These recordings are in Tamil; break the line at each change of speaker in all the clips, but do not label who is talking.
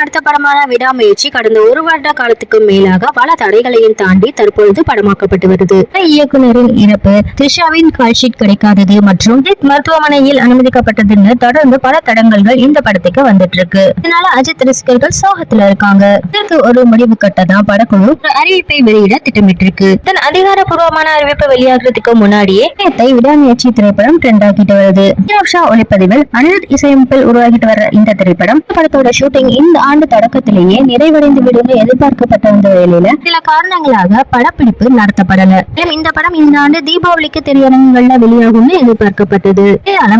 அடுத்த படமான விடாமுயற்சி கடந்த ஒரு வருட காலத்துக்கு மேலாக பல தடைகளையும் தாண்டி தற்பொழுது படமாக்கப்பட்டு வருது. இயக்குனரின் இறப்பு, த்ரிஷாவின் கால்ஷீட் கிடைக்காதது மற்றும் மருத்துவமனையில் அனுமதிக்கப்பட்டதுன்னு தொடர்ந்து பல தடங்கல்கள் இந்த படத்துக்கு வந்துட்டு இருக்கு. இதனால அஜித் ரசிகர்கள் சோகத்துல இருக்காங்க. இதற்கு ஒரு முடிவு கட்டதான் படக்குழு ஒரு அறிவிப்பை வெளியிட திட்டமிட்டு இருக்கு. தன் அதிகாரப்பூர்வமான அறிவிப்பு வெளியாகிறதுக்கு முன்னாடியே விடாமுயற்சி திரைப்படம் ட்ரெண்ட் ஆகிட்டு வருது. ஒளிப்பதிவில் அனிருத் இசையமைப்பில் உருவாகிட்டு வர இந்த திரைப்படம் படத்தோட ஷூட்டிங் இந்த ஆண்டு தொடக்கத்திலேயே நிறைவடைந்து விடும் எதிர்பார்க்கப்பட்ட இந்த வேளையில சில காரணங்களாக படப்பிடிப்பு நடத்தப்படல. இந்த படம் இந்த ஆண்டு தீபாவளிக்கு திரையரங்குகள்ல வெளியாகும்னு எதிர்பார்க்கப்பட்டது.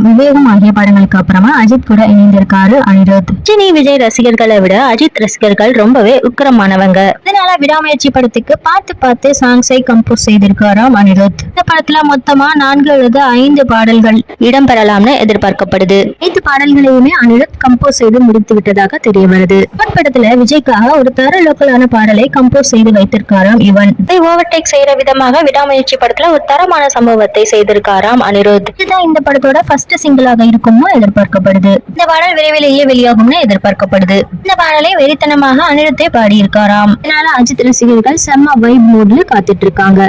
விவேகம் ஆகிய படங்களுக்கு அப்புறமா அஜித் கூட இணைந்திருக்காரு அனிருத். ரஜினி விஜய் ரசிகர்களை விட அஜித் ரசிகர்கள் ரொம்பவே உக்கிரமானவங்க. இதனால விடாமுயற்சி படத்துக்கு பார்த்து சாங்ஸை கம்போஸ் செய்திருக்காராம் அனிருத். இந்த படத்துல மொத்தமா 4 அல்லது 5 பாடல்கள் இடம்பெறலாம்னு எதிர்பார்க்கப்படுது. 5 பாடல்களையுமே அனிருத் கம்போஸ் செய்து முடித்து விட்டதாக தெரிய வருது. படத்துல விஜய்க்காக ஒரு தர லோக்கலான பாடலை கம்போஸ் செய்து வைத்திருக்காராம் இவன். இதை ஓவர்டேக் செய்யற விதமாக விடாமுயற்சி படத்துல ஒரு தரமான சம்பவத்தை செய்திருக்காராம் அனிருத். இதுதான் இந்த படத்தோட ஃபர்ஸ்ட் சிங்கிளாக இருக்கும்னு எதிர்பார்க்கப்படுது. இந்த பாடல் விரைவிலேயே வெளியாகும்னு எதிர்பார்க்கப்படுது. இந்த பாடலை வெறித்தனமாக அனிருத்தே பாடியிருக்காராம். இதனால அஜித் ரசிகர்கள் செம்ம வைப் மூட்ல காத்துட்டு இருக்காங்க.